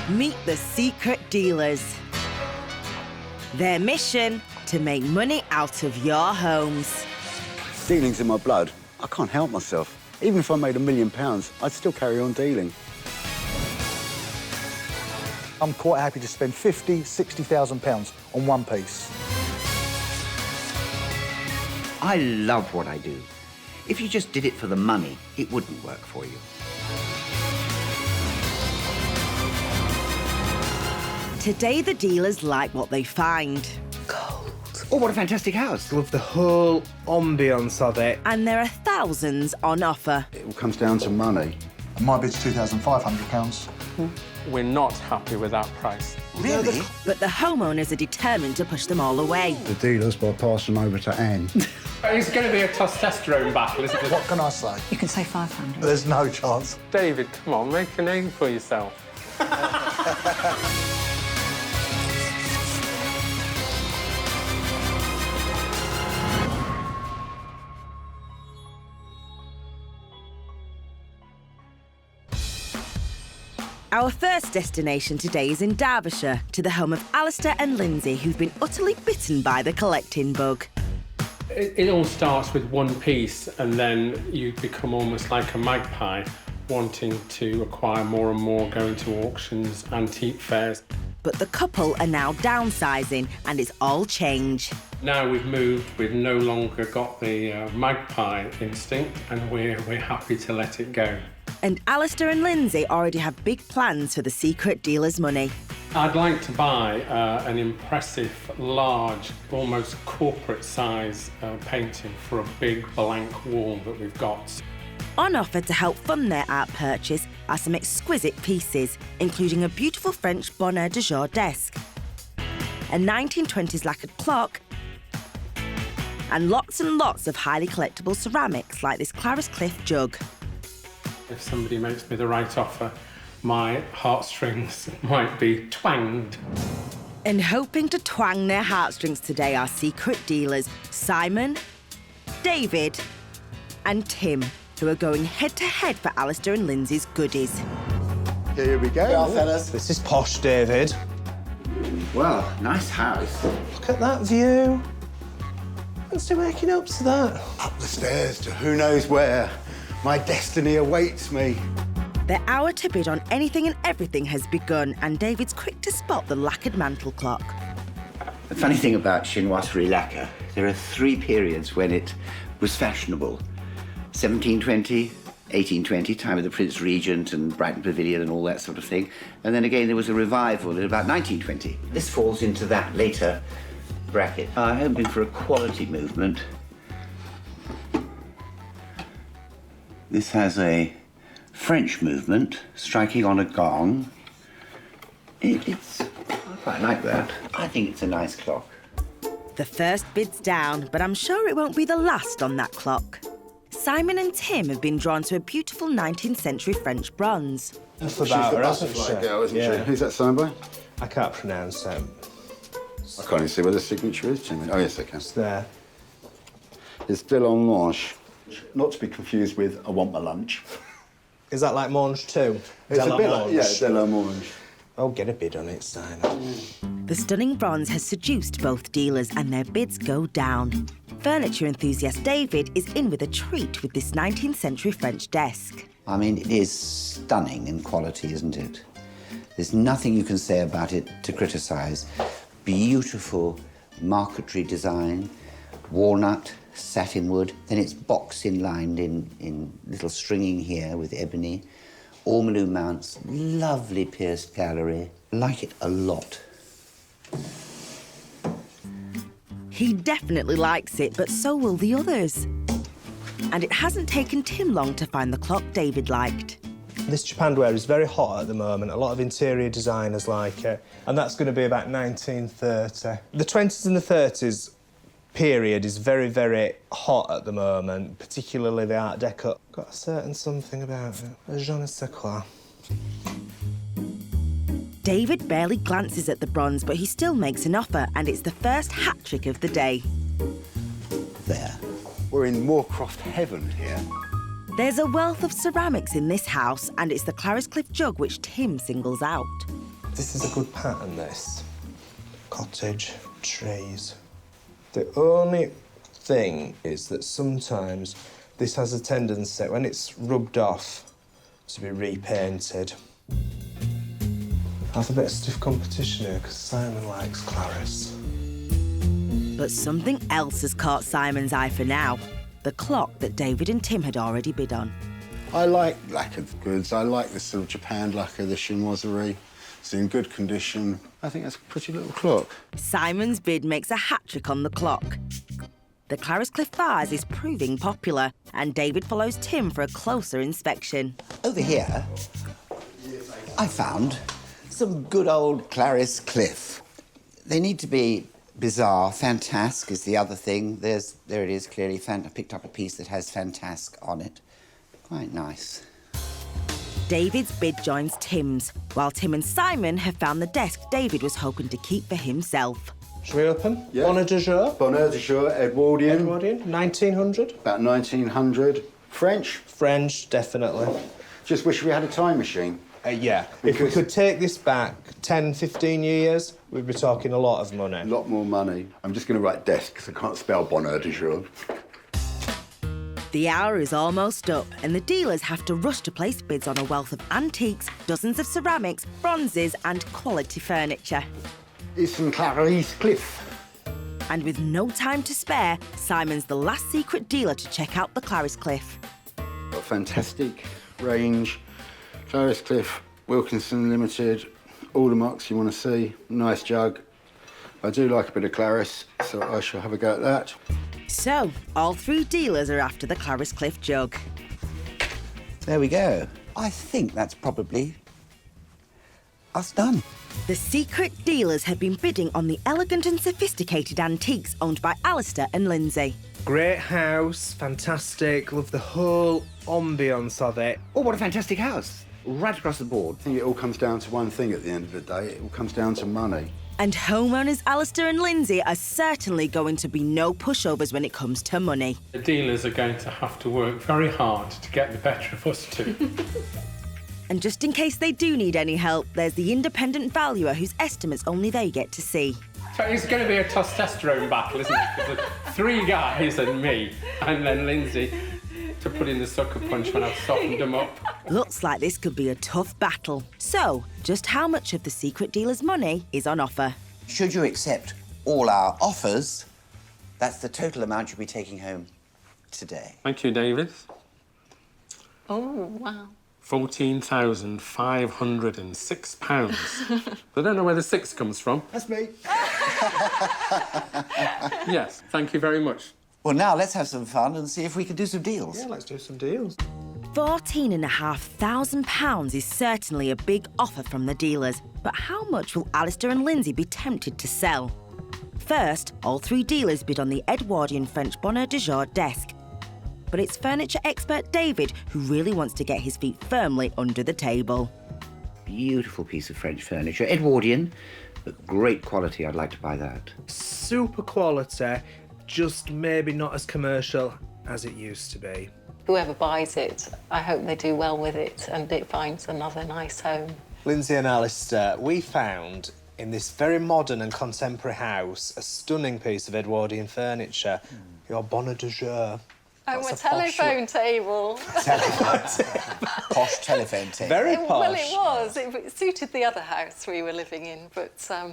Meet the secret dealers. Their mission, to make money out of your homes. Dealing's in my blood. I can't help myself. Even if I made £1 million, I'd still carry on dealing. I'm quite happy to spend £50,000, £60,000 on one piece. I love what I do. If you just did it for the money, it wouldn't work for you. Today, the dealers like what they find. Oh, what a fantastic house. Love the whole ambience of it. And there are thousands on offer. It all comes down to money. And my bid's £2,500. We're not happy with that price. Really? But the homeowners are determined to push them all away. The dealers by passing them over to Anne. It's going to be a testosterone battle, isn't it? What can I say? You can say 500. There's no chance. David, come on, make a name for yourself. Our first destination today is in Derbyshire, to the home of Alistair and Lindsay, who've been utterly bitten by the collecting bug. It all starts with one piece, and then you become almost like a magpie, wanting to acquire more and more, going to auctions, antique fairs. But the couple are now downsizing, and it's all change. Now we've moved, we've no longer got the magpie instinct, and we're happy to let it go. And Alistair and Lindsay already have big plans for the secret dealer's money. I'd like to buy an impressive, large, almost corporate size painting for a big blank wall that we've got. On offer to help fund their art purchase are some exquisite pieces, including a beautiful French bonheur de jour desk, a 1920s lacquered clock, and lots of highly collectible ceramics like this Clarice Cliff jug. If somebody makes me the right offer, my heartstrings might be twanged. And hoping to twang their heartstrings today are secret dealers Simon, David, and Tim, who are going head-to-head for Alistair and Lindsay's goodies. Here we go. fellas. This is posh, David. Well, nice house. Look at that view. What's he waking up to that? Up the stairs to who knows where. My destiny awaits me. Their hour to bid on anything and everything has begun, and David's quick to spot the lacquered mantel clock. The funny thing about chinoiserie lacquer, there are 3 periods when it was fashionable. 1720, 1820, time of the Prince Regent and Brighton Pavilion and all that sort of thing. And then again, there was a revival in about 1920. This falls into that later bracket. I'm hoping for a quality movement. This has a French movement, striking on a gong. I quite like that. I think it's a nice clock. The first bid's down, but I'm sure it won't be the last on that clock. Simon and Tim have been drawn to a beautiful 19th century French bronze. That's She's the butterfly girl, isn't she? Who's that signed by? I can't pronounce it. I can't even see where the signature is, Jimmy. Oh, yes, I can. It's there. It's de l'Orange. Not to be confused with I want my lunch. Is that like Mange too? It's a bit like, yeah, de l'Orange. Oh, get a bid on it, Simon. The stunning bronze has seduced both dealers and their bids go down. Furniture enthusiast David is in with a treat with this 19th century French desk. I mean, it is stunning in quality, isn't it? There's nothing you can say about it to criticise. Beautiful marquetry design, walnut, satin wood, then it's box inlined in little stringing here with ebony, ormolu mounts, lovely pierced gallery. Like it a lot. He definitely likes it, but so will the others. And it hasn't taken Tim long to find the clock David liked. This japanned is very hot at the moment. A lot of interior designers like it. And that's going to be about 1930. The 20s and the 30s period is very, very hot at the moment, particularly the Art Deco. Got a certain something about it. Je ne sais quoi. David barely glances at the bronze, but he still makes an offer, and it's the first hat-trick of the day. There. We're in Moorcroft heaven here. There's a wealth of ceramics in this house, and it's the Clarice Cliff jug which Tim singles out. This is a good pattern, this. Cottage, trees. The only thing is that sometimes this has a tendency, when it's rubbed off, to be repainted. I have a bit of stiff competition here because Simon likes Clarice. But something else has caught Simon's eye for now. The clock that David and Tim had already bid on. I like lacquered goods. I like this sort of Japan lacquer, the chinoiserie. It's in good condition. I think that's a pretty little clock. Simon's bid makes a hat-trick on the clock. The Clarice Cliff vase is proving popular, and David follows Tim for a closer inspection. Over here, I found some good old Clarice Cliff. They need to be bizarre. Fantasque is the other thing. There it is, clearly. I picked up a piece that has Fantasque on it. Quite nice. David's bid joins Tim's, while Tim and Simon have found the desk David was hoping to keep for himself. Shall we open? Yeah. Bonnet de jour. Bonnet de jour, Edwardian. Edwardian, 1900. About 1900. French. French, definitely. Just wish we had a time machine. Yeah. If we could take this back 10, 15 years, we'd be talking a lot of money. A lot more money. I'm just going to write desk because I can't spell bonnet de jour. The hour is almost up, and the dealers have to rush to place bids on a wealth of antiques, dozens of ceramics, bronzes, and quality furniture. It's some Clarice Cliff. And with no time to spare, Simon's the last secret dealer to check out the Clarice Cliff. Got a fantastic range. Clarice Cliff, Wilkinson Limited, all the marks you want to see. Nice jug. I do like a bit of Clarice, so I shall have a go at that. So, all three dealers are after the Clarice Cliff jug. There we go. I think that's probably us done. The secret dealers have been bidding on the elegant and sophisticated antiques owned by Alistair and Lindsay. Great house, fantastic. Love the whole ambience of it. Oh, what a fantastic house. Right across the board. I think it all comes down to one thing at the end of the day. It all comes down to money. And homeowners Alistair and Lindsay are certainly going to be no pushovers when it comes to money. The dealers are going to have to work very hard to get the better of us two. And just in case they do need any help, there's the independent valuer whose estimates only they get to see. So it's going to be a testosterone battle, isn't it? Because three guys and me, and then Lindsay to put in the sucker punch when I've softened them up. Looks like this could be a tough battle. So, just how much of the secret dealer's money is on offer? Should you accept all our offers, that's the total amount you'll be taking home today. Thank you, David. Oh, wow. £14,506. I don't know where the 6 comes from. That's me. Yes, thank you very much. Well, now let's have some fun and see if we can do some deals. Yeah, let's do some deals. £14,500 is certainly a big offer from the dealers, but how much will Alistair and Lindsay be tempted to sell? First, all three dealers bid on the Edwardian French bonnet de jour desk. But it's furniture expert David who really wants to get his feet firmly under the table. Beautiful piece of French furniture. Edwardian, but great quality. I'd like to buy that. Super quality, just maybe not as commercial as it used to be. Whoever buys it, I hope they do well with it and it finds another nice home. Lindsay and Alistair, we found in this very modern and contemporary house a stunning piece of Edwardian furniture. Your bonnet de jour. Oh, That's a telephone table. Posh telephone table. Very posh. Well, it was. It suited the other house we were living in, but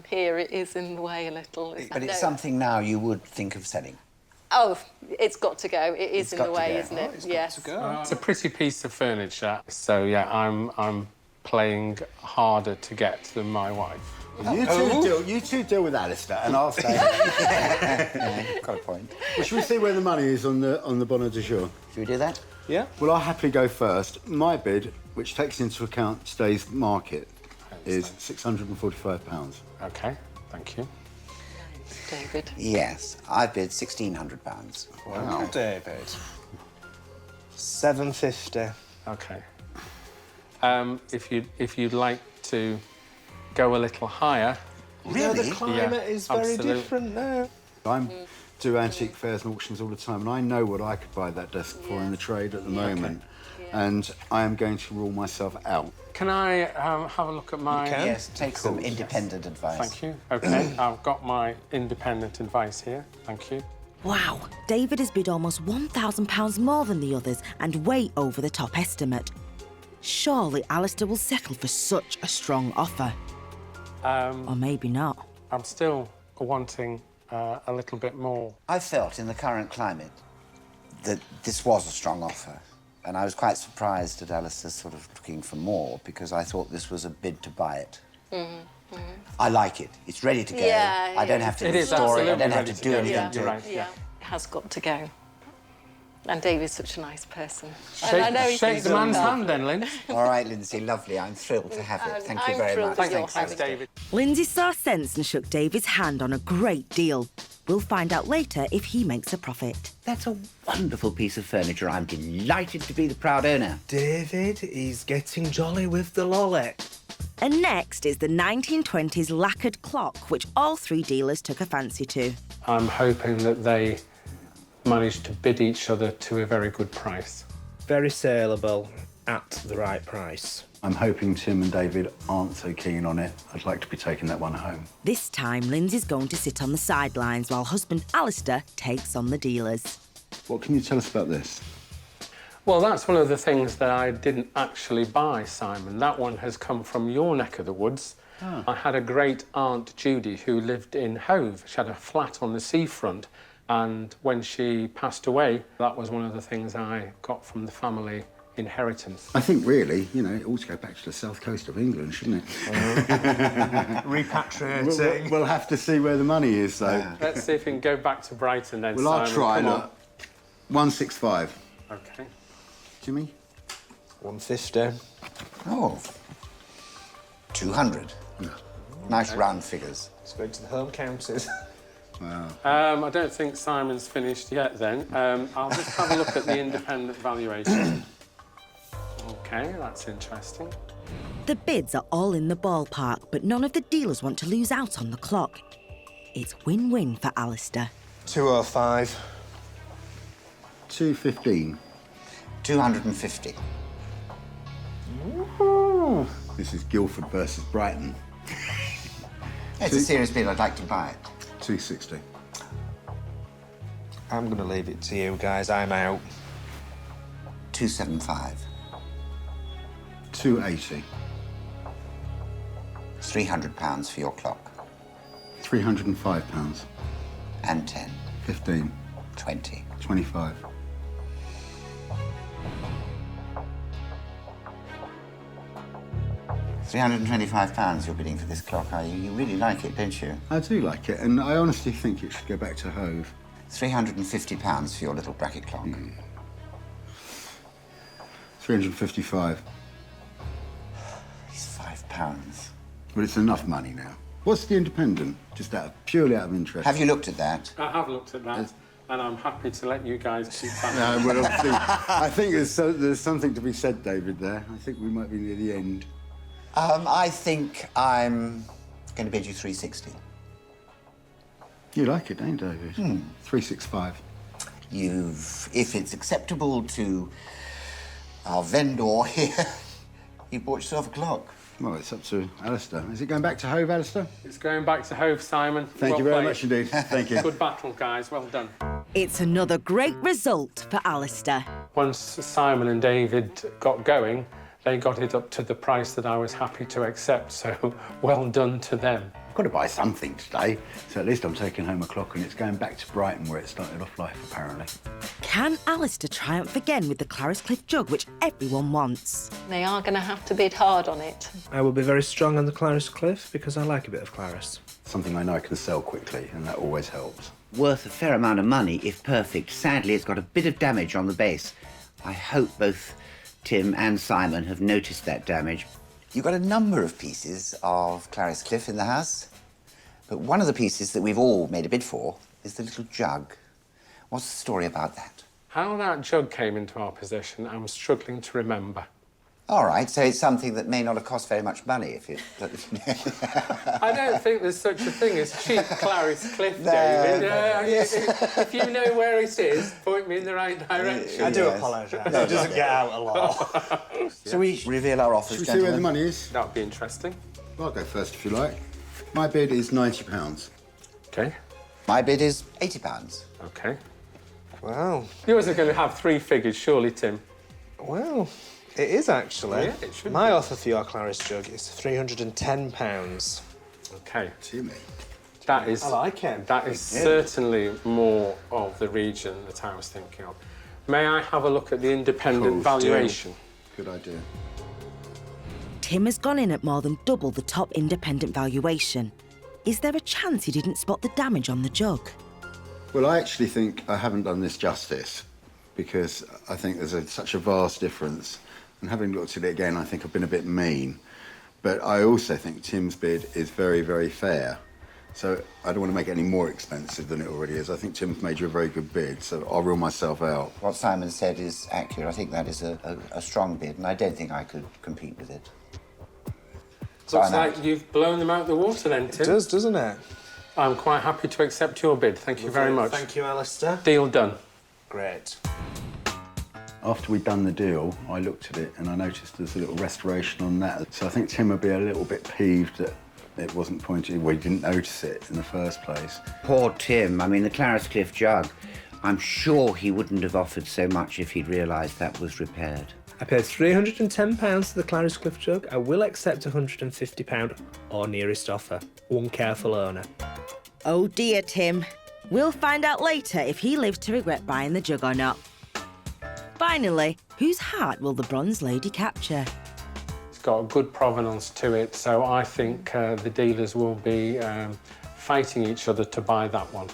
here it is in the way a little. But it's something now you would think of selling. Oh, it's got to go. It is It's in got the to way, go. isn't it? Yes. It's a pretty piece of furniture, so yeah, I'm playing harder to get than my wife. You two deal with Alistair, and I'll say. Got a point. Well, should we see where the money is on the bonnet de jour? Should we do that? Yeah. Well, I'll happily go first. My bid, which takes into account today's market, is £645. Okay, thank you. David. Yes, I bid £1,600. Wow, David. $750. Okay. If you'd like to go a little higher. Really? The climate is very absolutely. different now. I do antique fairs and auctions all the time, and I know what I could buy that desk for in the trade at the moment. and I am going to rule myself out. Can I have a look at my... Yes, take some independent advice. Thank you. OK, I've got my independent advice here. Thank you. Wow, David has bid almost £1,000 more than the others and way over the top estimate. Surely Alistair will settle for such a strong offer. Or maybe not. I'm still wanting a little bit more. I felt in the current climate that this was a strong offer. And I was quite surprised at Alistair sort of looking for more because I thought this was a bid to buy it. I like it. It's ready to go. Yeah, I don't have to restore it. I don't have to do anything to it. Yeah, it has got to go. And David's such a nice person. Shake the man's hand then, Lynn. All right, Lindsay, lovely. I'm thrilled to have it. Thank you very much. Thanks, David. Lindsay saw sense and shook David's hand on a great deal. We'll find out later if he makes a profit. That's a wonderful piece of furniture. I'm delighted to be the proud owner. David, he's getting jolly with the lolly. And next is the 1920s lacquered clock, which all three dealers took a fancy to. I'm hoping that they managed to bid each other to a very good price. Very saleable at the right price. I'm hoping Tim and David aren't so keen on it. I'd like to be taking that one home. This time, Lindsay's going to sit on the sidelines while husband Alistair takes on the dealers. What can you tell us about this? Well, that's one of the things that I didn't actually buy, Simon. That one has come from your neck of the woods. I had a great aunt, Judy, who lived in Hove. She had a flat on the seafront, and when she passed away, that was one of the things I got from the family inheritance. I think, really, you know, it ought to go back to the south coast of England, shouldn't it? Repatriating. We'll have to see where the money is, though. Let's see if we can go back to Brighton then, Well, I'll Simon. try, Come on. look. 165. OK. Jimmy? 150. Oh, 200. Nice round figures. Let's go to the home counties. Wow. I don't think Simon's finished yet then. I'll just have a look at the independent valuation. OK, that's interesting. The bids are all in the ballpark, but none of the dealers want to lose out on the clock. It's win-win for Alistair. 205. 215. 250. Ooh. This is Guildford versus Brighton. It's a serious bid. I'd like to buy it. 260. I'm going to leave it to you guys. I'm out. 275. 280. £300 for your clock. £305. And 10. 15. 20. 25. £325 you're bidding for this clock, are you? You really like it, don't you? I do like it, and I honestly think it should go back to Hove. £350 for your little bracket clock. 355. It's £5. But it's enough money now. What's the independent? Just purely out of interest. Have you looked at that? I have looked at that, and I'm happy to let you guys keep that. No, well, obviously, I think there's something to be said, David, there. I think we might be near the end. I think I'm going to bid you 360. You like it, don't you, David? 365. If it's acceptable to our vendor here, you bought yourself a clock. Well, it's up to Alistair. Is it going back to Hove, Alistair? It's going back to Hove, Simon. Thank you very much indeed. Thank you. Good battle, guys. Well done. It's another great result for Alistair. Once Simon and David got going, they got it up to the price that I was happy to accept, so well done to them. I've got to buy something today, so at least I'm taking home a clock and it's going back to Brighton where it started off life, apparently. Can Alistair triumph again with the Clariscliffe jug, which everyone wants? They are going to have to bid hard on it. I will be very strong on the Clariscliffe because I like a bit of Claris. Something I know I can sell quickly, and that always helps. Worth a fair amount of money, if perfect. Sadly, it's got a bit of damage on the base. I hope both Tim and Simon have noticed that damage. You've got a number of pieces of Clariscliffe in the house, but one of the pieces that we've all made a bid for is the little jug. What's the story about that? How that jug came into our possession, I'm struggling to remember. All right, so it's something that may not have cost very much money if you... I don't think there's such a thing as cheap Clarice Cliff, No, David. yes. If you know where it is, point me in the right direction. I do Yes. apologise. It doesn't get out a lot. Shall we reveal our offers, Should we see where the gentlemen? money is? That'd be interesting. I'll go first if you like. My bid is £90. OK. My bid is £80. OK. Wow. Yours are going to have 3 figures, surely, Tim. Well, it is actually. Yeah, it should My be. offer for your Clarice jug is £310. OK. Timmy. That is... I like it. That is certainly more of the region that I was thinking of. May I have a look at the independent Cool, deal. valuation? Good idea. Tim has gone in at more than double the top independent valuation. Is there a chance he didn't spot the damage on the jug? Well, I actually think I haven't done this justice because I think there's such a vast difference. And having looked at it again, I think I've been a bit mean. But I also think Tim's bid is very, very fair. So I don't want to make it any more expensive than it already is. I think Tim's made you a very good bid, so I'll rule myself out. What Simon said is accurate. I think that is a strong bid, and I don't think I could compete with it. So Looks I'm out. like you've blown them out of the water then, Tim. It does, doesn't it? I'm quite happy to accept your bid. Thank you very much. Thank you, Alistair. Deal done. Great. After we'd done the deal, I looked at it and I noticed there's a little restoration on that. So I think Tim would be a little bit peeved that it wasn't pointed, well, he didn't notice it in the first place. Poor Tim. I mean, the Clarice Cliff jug. I'm sure he wouldn't have offered so much if he'd realised that was repaired. I paid £310 for the Clarice Cliff jug. I will accept £150 or nearest offer. One careful owner. Oh dear, Tim. We'll find out later if he lives to regret buying the jug or not. Finally, whose heart will the bronze lady capture? It's got a good provenance to it, so I think the dealers will be fighting each other to buy that one.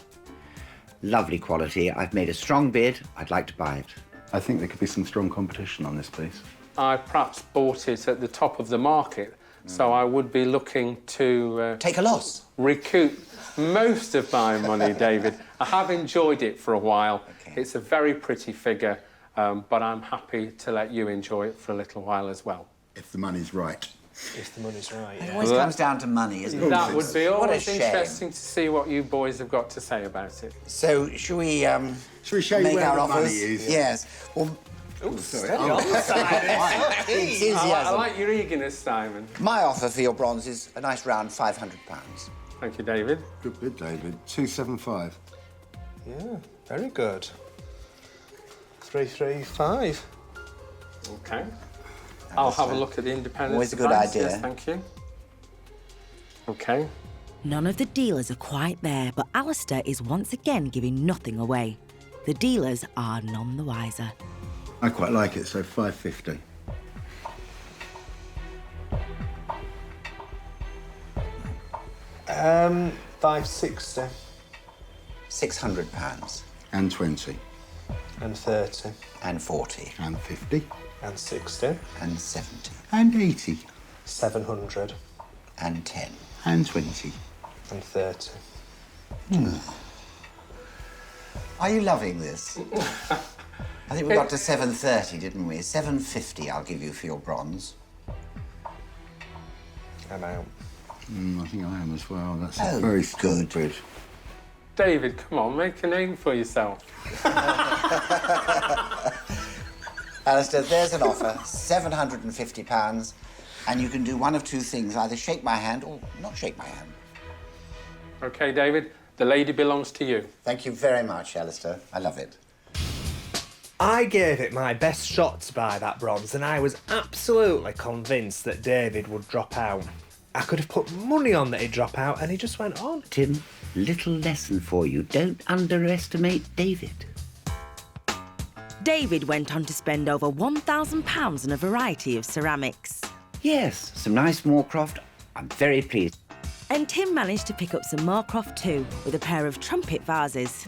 Lovely quality. I've made a strong bid. I'd like to buy it. I think there could be some strong competition on this piece. I perhaps bought it at the top of the market, so I would be looking to Take a loss. recoup most of my money, David. I have enjoyed it for a while. Okay. It's a very pretty figure, but I'm happy to let you enjoy it for a little while as well. If the money's right. If the money's right, It yeah. always comes down to money, isn't it? That would be What a always shame. interesting to see what you boys have got to say about it. So, shall we Shall we show you make where our the offers? money is? Yes. Well, Sorry. I enthusiasm. like your eagerness, Simon. My offer for your bronze is a nice round £500. Thank you, David. Good bid, David. 275. Yeah, very good. 335. OK. I'll have a look at the independent Always a good advance. idea. Yes, thank you. OK. None of the dealers are quite there, but Alistair is once again giving nothing away. The dealers are none the wiser. I quite like it, so 550. £560 £600 And 20. and 30 and 40 And 50. and 60 and 70 And 80. 700 and 10. And 20. and 30. Are you loving this? I think we got to 730, didn't we? 750 I'll give you for your bronze. I'm out. I think I am as well. That's Oh, a very strong good. bid. David, come on, make a name for yourself. Alistair, there's an offer, £750, and you can do one of two things, either shake my hand or not shake my hand. OK, David, the lady belongs to you. Thank you very much, Alistair. I love it. I gave it my best shot to buy that bronze, and I was absolutely convinced that David would drop out. I could have put money on that he'd drop out, and he just went on. Tim, little lesson for you. Don't underestimate David. David went on to spend over £1,000 on a variety of ceramics. Yes, some nice Moorcroft. I'm very pleased. And Tim managed to pick up some Moorcroft too, with a pair of trumpet vases.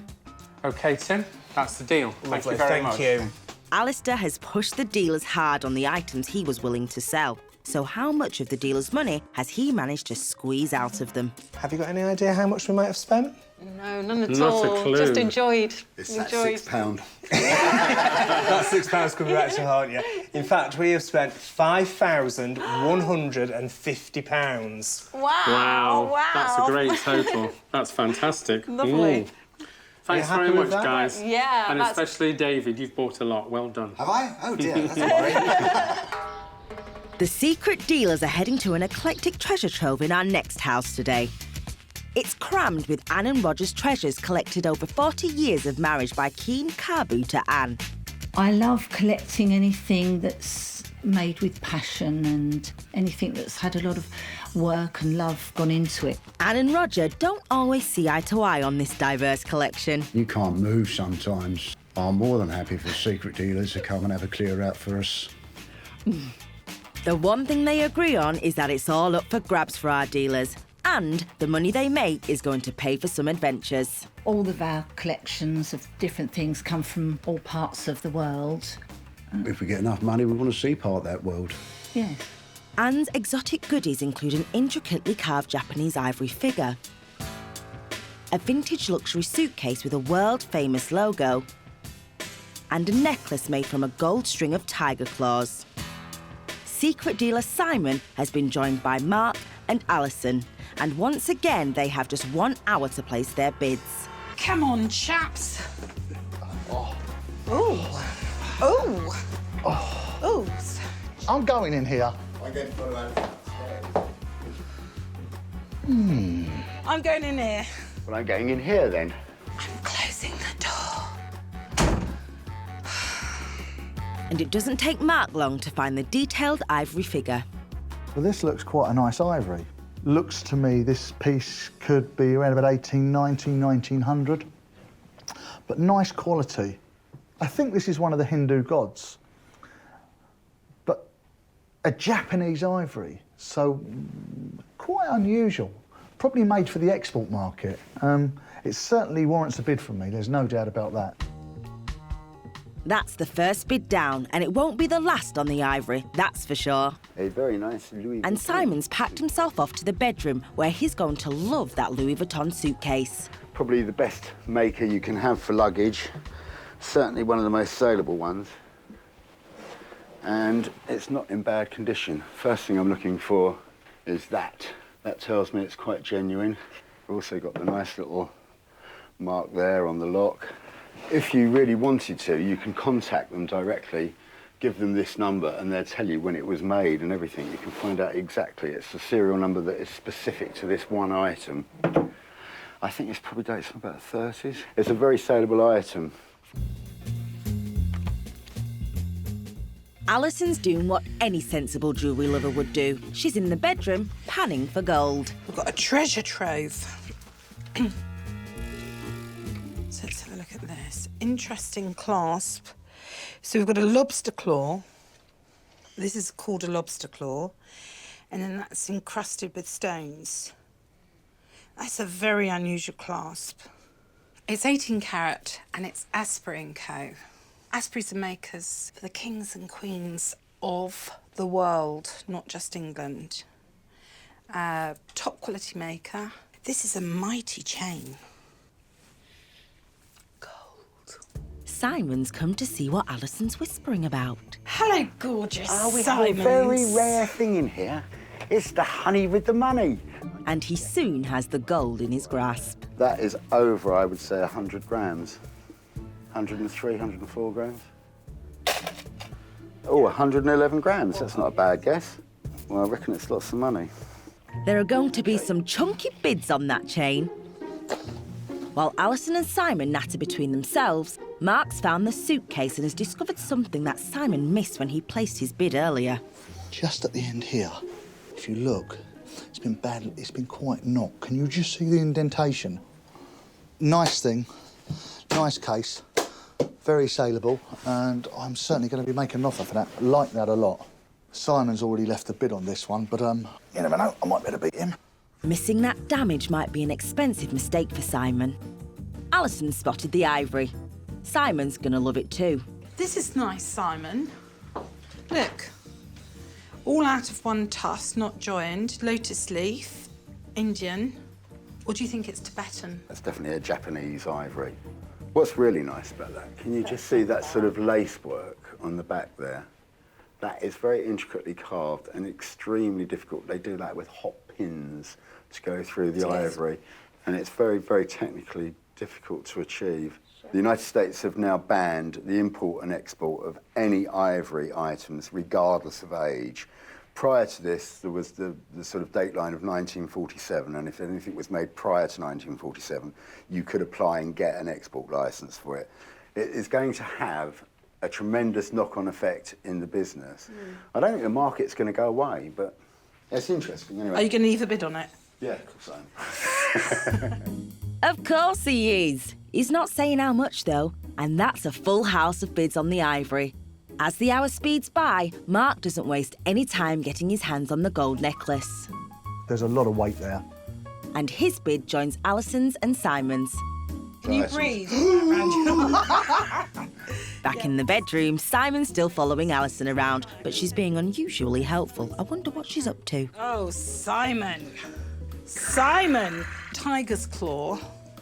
OK, Tim, that's the deal. Thank you very much. Thank you. Alistair has pushed the dealers hard on the items he was willing to sell. So how much of the dealer's money has he managed to squeeze out of them? Have you got any idea how much we might have spent? No, none at Not all. a clue. Just enjoyed. It's that enjoyed. £6. That £6 could be back to haunt you. In fact, we have spent £5,150. Wow. Wow. That's a great total. That's fantastic. Lovely. Thanks happy very with much, that? guys. Yeah, And that's- especially David, you've bought a lot. Well done. Have I? Oh dear, that's a worry. The secret dealers are heading to an eclectic treasure trove in our next house today. It's crammed with Anne and Roger's treasures collected over 40 years of marriage by Keen Kabu to Anne. I love collecting anything that's made with passion and anything that's had a lot of work and love gone into it. Anne and Roger don't always see eye to eye on this diverse collection. You can't move sometimes. I'm more than happy for secret dealers to come and have a clear out for us. The one thing they agree on is that it's all up for grabs for our dealers, and the money they make is going to pay for some adventures. All of our collections of different things come from all parts of the world. If we get enough money, we want to see part of that world. Yeah. Anne's exotic goodies include an intricately carved Japanese ivory figure, a vintage luxury suitcase with a world-famous logo, and a necklace made from a gold string of tiger claws. Secret dealer Simon has been joined by Mark and Alison, and once again they have just 1 hour to place their bids. Come on, chaps. Oh. Oh. Oh. I'm going in here. I'm going in here. Well, I'm going in here then. I'm closing the door. And it doesn't take Mark long to find the detailed ivory figure. Well, this looks quite a nice ivory. Looks to me this piece could be around about 1890, 1900. But nice quality. I think this is one of the Hindu gods. But a Japanese ivory, so quite unusual. Probably made for the export market. It certainly warrants a bid from me, there's no doubt about that. That's the first bid down, and it won't be the last on the ivory, that's for sure. A very nice Louis And Vuitton. Simon's packed himself off to the bedroom, where he's going to love that Louis Vuitton suitcase. Probably the best maker you can have for luggage. Certainly one of the most saleable ones. And it's not in bad condition. First thing I'm looking for is that. That tells me it's quite genuine. We've also got the nice little mark there on the lock. If you really wanted to, you can contact them directly, give them this number, and they'll tell you when it was made and everything. You can find out exactly. It's the serial number that is specific to this one item. I think it's probably dates from about the 30s. It's a very saleable item. Alison's doing what any sensible jewellery lover would do. She's in the bedroom, panning for gold. We've got a treasure trove. So let's have a look at this. Interesting clasp. So we've got a lobster claw. This is called a lobster claw. And then that's encrusted with stones. That's a very unusual clasp. It's 18 carat and it's Asprey & Co. Asprey's the makers for the kings and queens of the world, not just England. Top quality maker. This is a mighty chain. Gold. Simon's come to see what Alison's whispering about. Hello, gorgeous We have a Simons. very rare thing in here. It's the honey with the money. And he soon has the gold in his grasp. That is over, I would say, 100 grams. 103, 104 grams. Oh, 111 grams. That's not a bad guess. Well, I reckon it's lots of money. There are going to be some chunky bids on that chain. While Alison and Simon natter between themselves, Mark's found the suitcase and has discovered something that Simon missed when he placed his bid earlier. Just at the end here, if you look, it's been quite knocked. Can you just see the indentation? Nice thing, nice case, very saleable, and I'm certainly going to be making an offer for that. I like that a lot. Simon's already left a bid on this one, but you never know, I might be able to beat him. Missing that damage might be an expensive mistake for Simon. Alison spotted the ivory. Simon's gonna love it too. This is nice, Simon. Look, All out of one tusk, not joined. Lotus leaf, Indian. Or do you think it's Tibetan? That's definitely a Japanese ivory. What's really nice about that, can you just see that sort of lace work on the back there? That is very intricately carved and extremely difficult. They do that with hot pins to go through the ivory, and it's very, very technically difficult to achieve. The United States have now banned the import and export of any ivory items, regardless of age. Prior to this, there was the sort of dateline of 1947, and if anything was made prior to 1947, you could apply and get an export license for it. It is going to have a tremendous knock-on effect in the business. I don't think the market's going to go away, but it's interesting anyway. Are you going to leave a bid on it? Yeah, of course I am. Of course he is. He's not saying how much, though, and that's a full house of bids on the ivory. As the hour speeds by, Mark doesn't waste any time getting his hands on the gold necklace. There's a lot of weight there. And his bid joins Alison's and Simon's. Can you breathe? Back in the bedroom, Simon's still following Alison around, but she's being unusually helpful. I wonder what she's up to. Oh, Simon. Simon! Tiger's claw.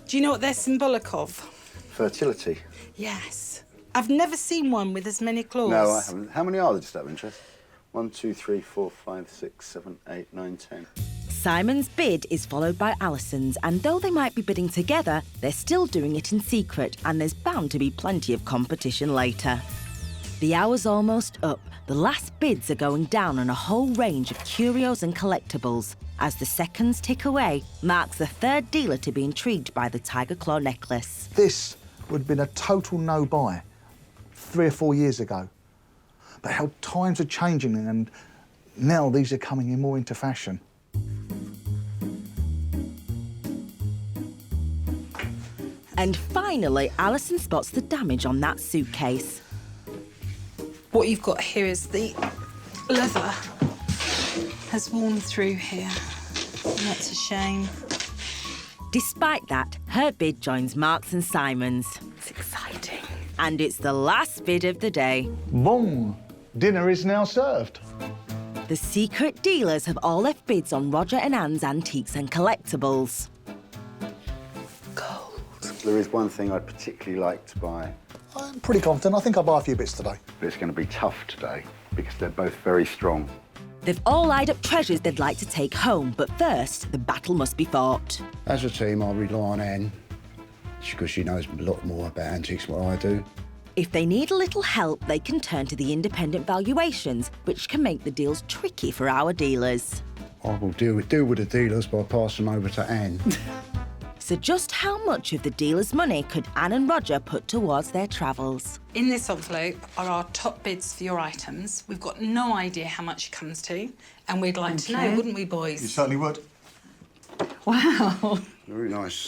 Do you know what they're symbolic of? Fertility. Yes. I've never seen one with as many claws. No, I haven't. How many are there, just out of interest? 1, 2, 3, 4, 5, 6, 7, 8, 9, 10. Simon's bid is followed by Alison's, and though they might be bidding together, they're still doing it in secret, and there's bound to be plenty of competition later. The hour's almost up. The last bids are going down on a whole range of curios and collectibles. As the seconds tick away, Mark's the third dealer to be intrigued by the tiger claw necklace. This would have been a total no-buy 3 or 4 years ago. But how times are changing, and now these are coming in more into fashion. And finally, Alison spots the damage on that suitcase. What you've got here is the leather has worn through here. And that's a shame. Despite that, her bid joins Mark's and Simon's. It's exciting. And it's the last bid of the day. Boom! Dinner is now served. The secret dealers have all left bids on Roger and Anne's antiques and collectibles. Gold. There is one thing I'd particularly like to buy. I'm pretty confident. I think I'll buy a few bits today. But it's going to be tough today because they're both very strong. They've all lined up treasures they'd like to take home, but first, the battle must be fought. As a team, I rely on Anne, because she knows a lot more about antiques than what I do. If they need a little help, they can turn to the independent valuations, which can make the deals tricky for our dealers. I will deal with the dealers by passing over to Anne. So just how much of the dealer's money could Anne and Roger put towards their travels? In this envelope are our top bids for your items. We've got no idea how much it comes to, and we'd like to know, wouldn't we, boys? You certainly would. Wow. Very nice.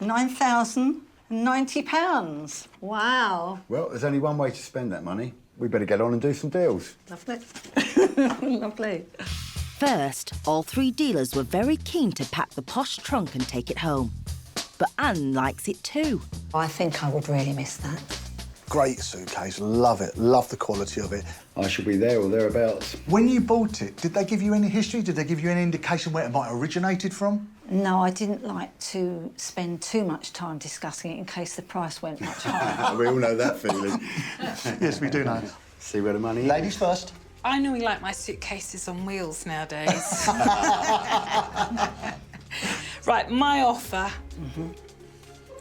£9,090. Wow. Well, there's only one way to spend that money. We better get on and do some deals. Lovely. Lovely. First, all three dealers were very keen to pack the posh trunk and take it home. But Anne likes it too. I think I would really miss that. Great suitcase, love it, love the quality of it. I shall be there or thereabouts. When you bought it, did they give you any history? Did they give you any indication where it might have originated from? No, I didn't like to spend too much time discussing it in case the price went much higher. We all know that feeling. Yes, we do know. See where the money is. Ladies first. I normally like my suitcases on wheels nowadays. Right, my offer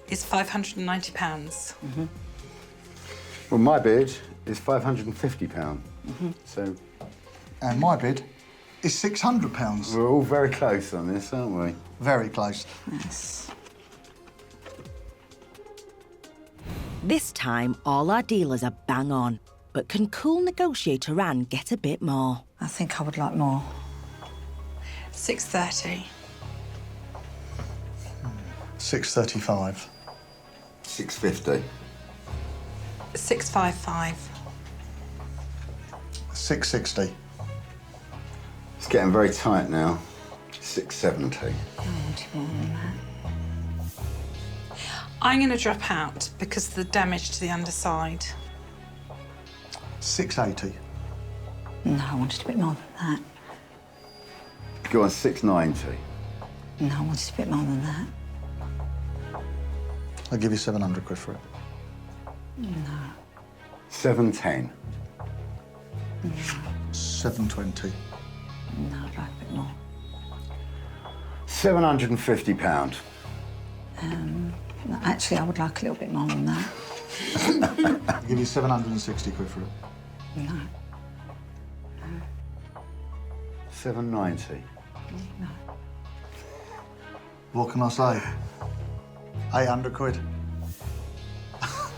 is £590. Well, my bid is £550. So And my bid is £600. we're all very close on this, aren't we? Very close. Yes. This time, all our dealers are bang on. But can cool negotiator Anne get a bit more? I think I would like more. £630. £635. £650. £655. £660. It's getting very tight now. £670. I'm going to drop out because of the damage to the underside. £680. No, I wanted a bit more than that. Go on, 690. No, I wanted a bit more than that. I'll give you 700 quid for it. No. 710. 720. No, I'd like a bit more. £750. No, actually, I would like a little bit more than that. I'll give you 760 quid for it. No. 790. No. What can I say? 800 quid.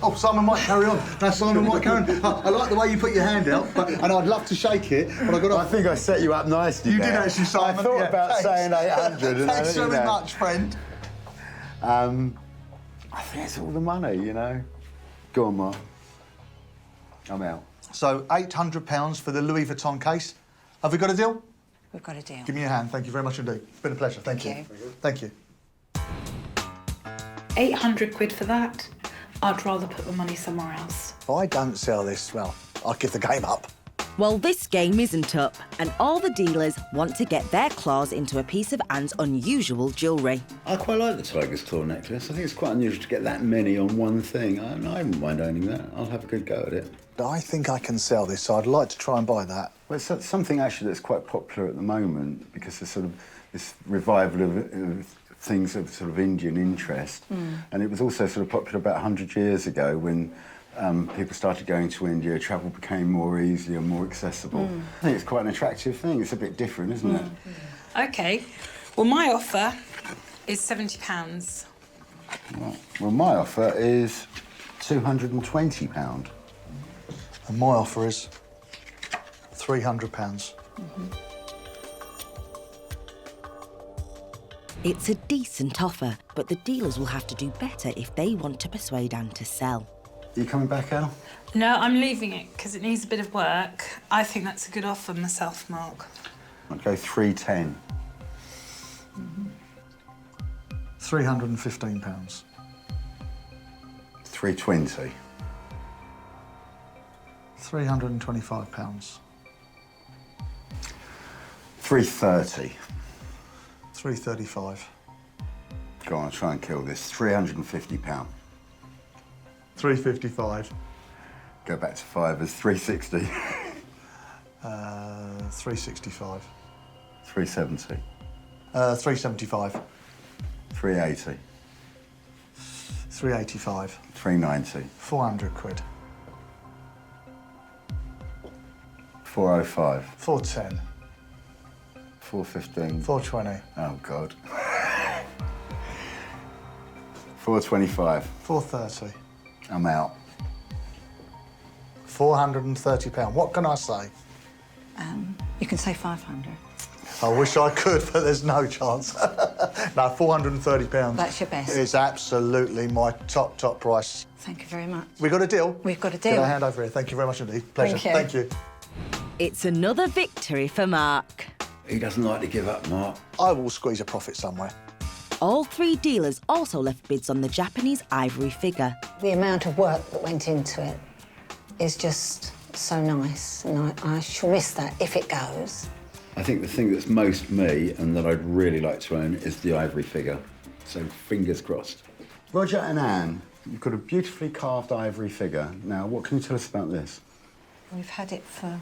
Oh, Simon might carry on. No, Simon might carry on. I like the way you put your hand out, and I'd love to shake it, but I've got to... I think I set you up nicely. You there. did actually, Simon. I thought Yeah, about thanks. saying 800. And Thanks you very know. much, friend. I think it's all the money, you know. Go on, Mark. I'm out. So, £800 for the Louis Vuitton case. Have we got a deal? We've got a deal. Give me your hand. Thank you very much indeed. It's been a pleasure. Thank you. Thank you. 800 quid for that. I'd rather put the money somewhere else. If I don't sell this, well, I'll give the game up. Well, this game isn't up, and all the dealers want to get their claws into a piece of Anne's unusual jewellery. I quite like the tiger's claw necklace. I think it's quite unusual to get that many on one thing. I wouldn't mind owning that. I'll have a good go at it. I think I can sell this, so I'd like to try and buy that. Well, it's something actually that's quite popular at the moment because there's sort of this revival of things of sort of Indian interest. And it was also sort of popular about 100 years ago when people started going to India, travel became more easy and more accessible. I think it's quite an attractive thing. It's a bit different, isn't it? OK. Well, my offer is £70. Right. Well, my offer is £220. And my offer is £300. It's a decent offer, but the dealers will have to do better if they want to persuade Anne to sell. Are you coming back, Al? No, I'm leaving it because it needs a bit of work. I think that's a good offer myself, Mark. I'd go 310. £315. 320. £325. 330. 335. Go on, I'll try and kill this. £350. 355. Go back to fivers. 360. 365. 370. 375. 380. 385. 390. 400 quid. 405. 410. 415. 420. Oh, God. 425. 430. I'm out. £430. What can I say? You can say 500. I wish I could, but there's no chance. No, £430. That's your best. Is absolutely my top price. Thank you very much. We got a deal? We've got a Get deal. our hand over here. Thank you very much indeed. Pleasure. Thank you. It's another victory for Mark. He doesn't like to give up, Mark. I will squeeze a profit somewhere. All three dealers also left bids on the Japanese ivory figure. The amount of work that went into it is just so nice, and I shall miss that if it goes. I think the thing that's most me and that I'd really like to own is the ivory figure. So fingers crossed. Roger and Anne, you've got a beautifully carved ivory figure. Now, what can you tell us about this? We've had it for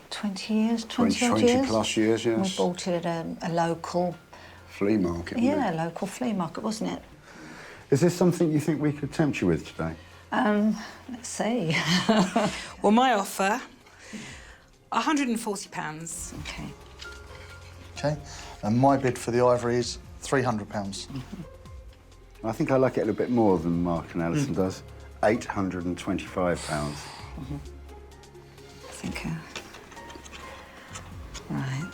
20 years, 20 odd 20 years. plus years, yes. We bought it at a local... Flea market, wasn't Yeah, it? a local flea market, wasn't it? Is this something you think we could tempt you with today? Let's see. Well, my offer, £140. OK. OK. And my bid for the ivory is £300. I think I like it a little bit more than Mark and Alison does. £825. I think... Right.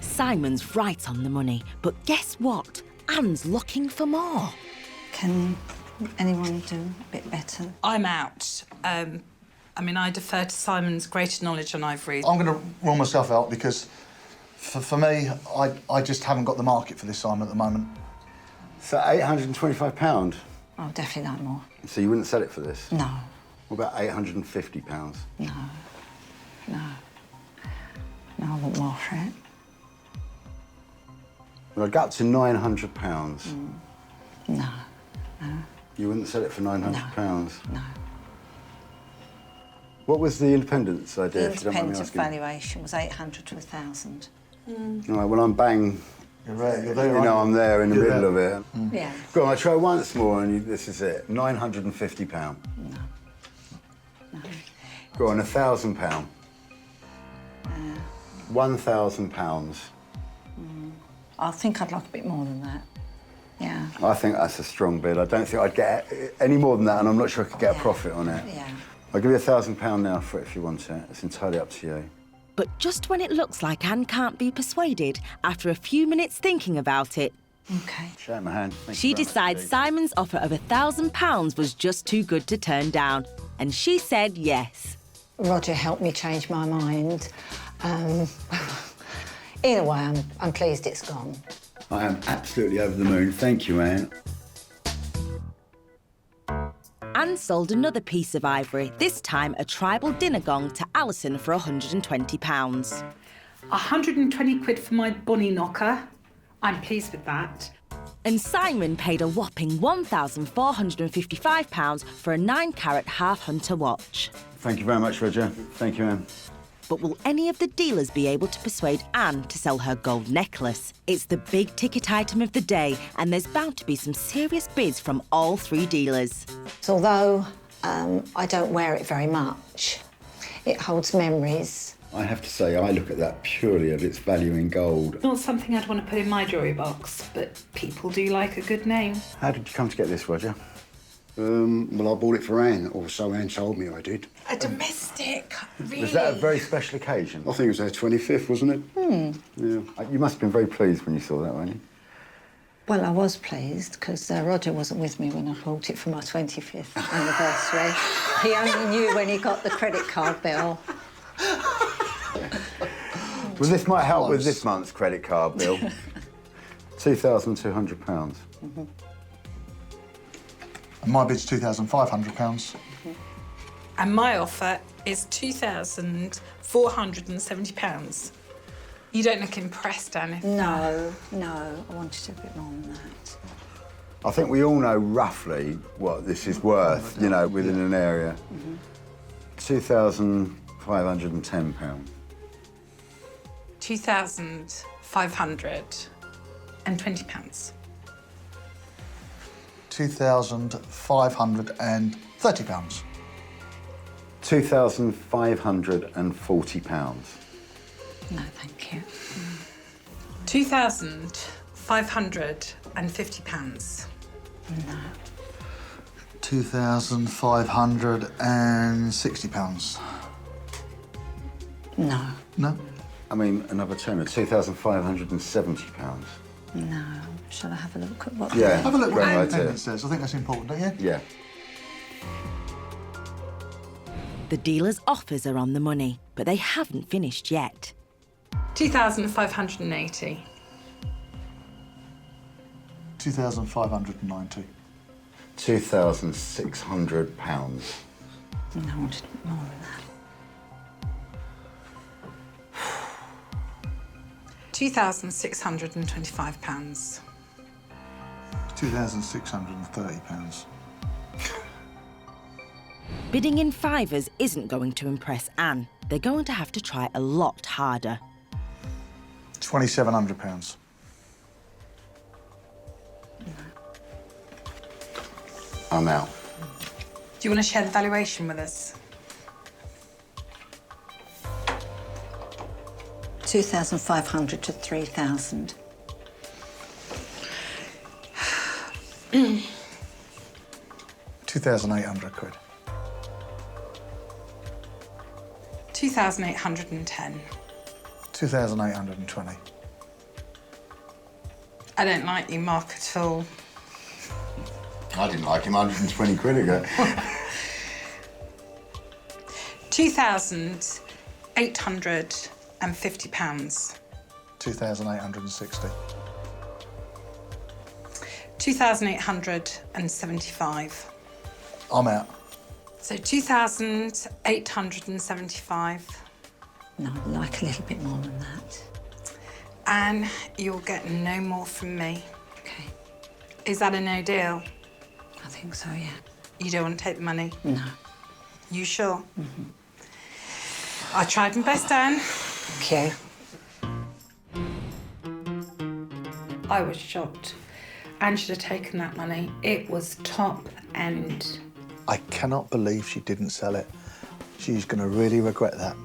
Simon's right on the money, but guess what? Anne's looking for more. Can anyone do a bit better? I'm out. I mean, I defer to Simon's greater knowledge on ivory. I'm going to rule myself out because, for me, I just haven't got the market for this, Simon, at the moment. So £825? Oh, definitely not more. So you wouldn't sell it for this? No. What about £850? No. No, I wouldn't more for it. Well, I got up to £900. No. You wouldn't sell it for £900? No. What was the independence idea, The if you don't mind me independent asking? valuation was 800 to 1,000. All right, well, I'm bang. You're there, You know, I'm there in the middle of it. Yeah. Go on, I'll try once more, and this is it. £950. No. Go on, £1,000. £1,000. I think I'd like a bit more than that. Yeah. I think that's a strong bid. I don't think I'd get any more than that, and I'm not sure I could get a profit on it. Yeah. I'll give you £1,000 now for it if you want it. It's entirely up to you. But just when it looks like Anne can't be persuaded, after a few minutes thinking about it, Okay. Shake my hand. Thank she you very much decides indeed. Simon's offer of £1,000 was just too good to turn down. And she said yes. Roger helped me change my mind. Either way, I'm pleased it's gone. I am absolutely over the moon. Thank you, Anne. Anne sold another piece of ivory, this time a tribal dinner gong to Alison for £120. 120 quid for my bunny knocker. I'm pleased with that. And Simon paid a whopping £1,455 for a 9-carat half-hunter watch. Thank you very much, Roger. Thank you, Anne. But will any of the dealers be able to persuade Anne to sell her gold necklace? It's the big ticket item of the day, and there's bound to be some serious bids from all 3 dealers. So although I don't wear it very much, it holds memories. I have to say, I look at that purely of its value in gold. Not something I'd want to put in my jewellery box, but people do like a good name. How did you come to get this, Roger? Well, I bought it for Anne, or so Anne told me I did. A domestic, really. Was that a very special occasion? I think it was her 25th, wasn't it? Yeah. You must have been very pleased when you saw that, weren't you? Well, I was pleased because Roger wasn't with me when I bought it for my 25th anniversary. He only knew when he got the credit card bill. Well, this might help with this month's credit card bill. £2,200. And my bid's £2,500. And my offer is £2,470. You don't look impressed, Anne. No, I wanted a bit more than that. I think we all know roughly what this is worth, you know, within an area. £2,510. £2,520. £2,530. £2,540. No, thank you. £2,550. No. £2,560. No. No? I mean, another tenner, £2,570. No. Shall I have a look at what... Yeah. Have a look what Great the idea. independent says. I think that's important, don't you? Yeah. The dealers' offers are on the money, but they haven't finished yet. £2,580. £2,590. £2,600. No, I wanted a bit more than that. £2,625. £2,630. Bidding in fivers isn't going to impress Anne. They're going to have to try a lot harder. £2,700. I'm out. Do you want to share the valuation with us? 2,500 to 3,000. £2,800. 2,810. 2,820. I don't like you, Mark, at all. I didn't like him 120 quid ago. £2,850. £2,860. 2,875. I'm out. So 2,875. No, I'd like a little bit more than that. And you'll get no more from me. OK. Is that a no deal? I think so, yeah. You don't want to take the money? No. You sure? I tried my best, Anne. Thank you. I was shocked. Anne should have taken that money. It was top end. I cannot believe she didn't sell it. She's going to really regret that.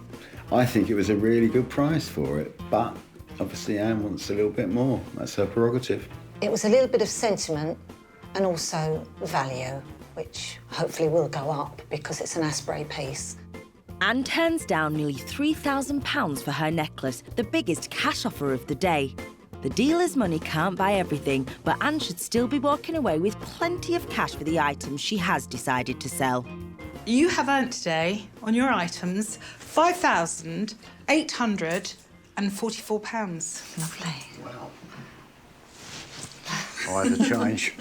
I think it was a really good price for it, but obviously Anne wants a little bit more. That's her prerogative. It was a little bit of sentiment and also value, which hopefully will go up because it's an Asprey piece. Anne turns down nearly £3,000 for her necklace, the biggest cash offer of the day. The dealer's money can't buy everything, but Anne should still be walking away with plenty of cash for the items she has decided to sell. You have earned today, on your items, £5,844. Lovely. I had a change.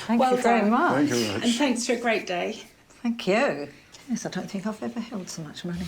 Thank Well you very done. much. Thank you very much. And thanks for a great day. Thank you. Yes, I don't think I've ever held so much money.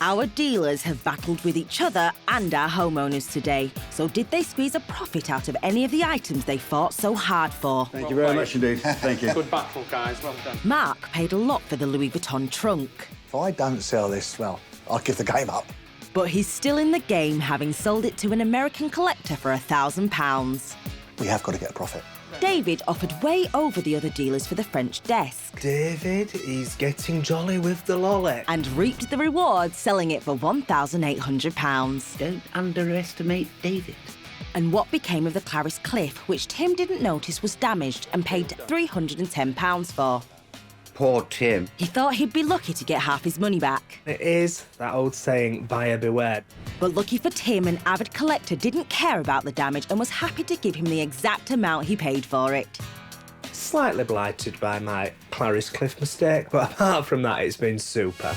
Our dealers have battled with each other and our homeowners today. So did they squeeze a profit out of any of the items they fought so hard for? Thank you very much indeed. Thank you. Good battle, guys. Well done. Mark paid a lot for the Louis Vuitton trunk. If I don't sell this, well, I'll give the game up. But he's still in the game, having sold it to an American collector for £1,000. We have got to get a profit. David offered way over the other dealers for the French desk. David, he's getting jolly with the lolly. And reaped the reward, selling it for £1,800. Don't underestimate David. And what became of the Clarice Cliff, which Tim didn't notice was damaged and paid £310 for? Poor Tim. He thought he'd be lucky to get half his money back. It is that old saying, buyer beware. But lucky for Tim, an avid collector didn't care about the damage and was happy to give him the exact amount he paid for it. Slightly blighted by my Clarice Cliff mistake, but apart from that, it's been super.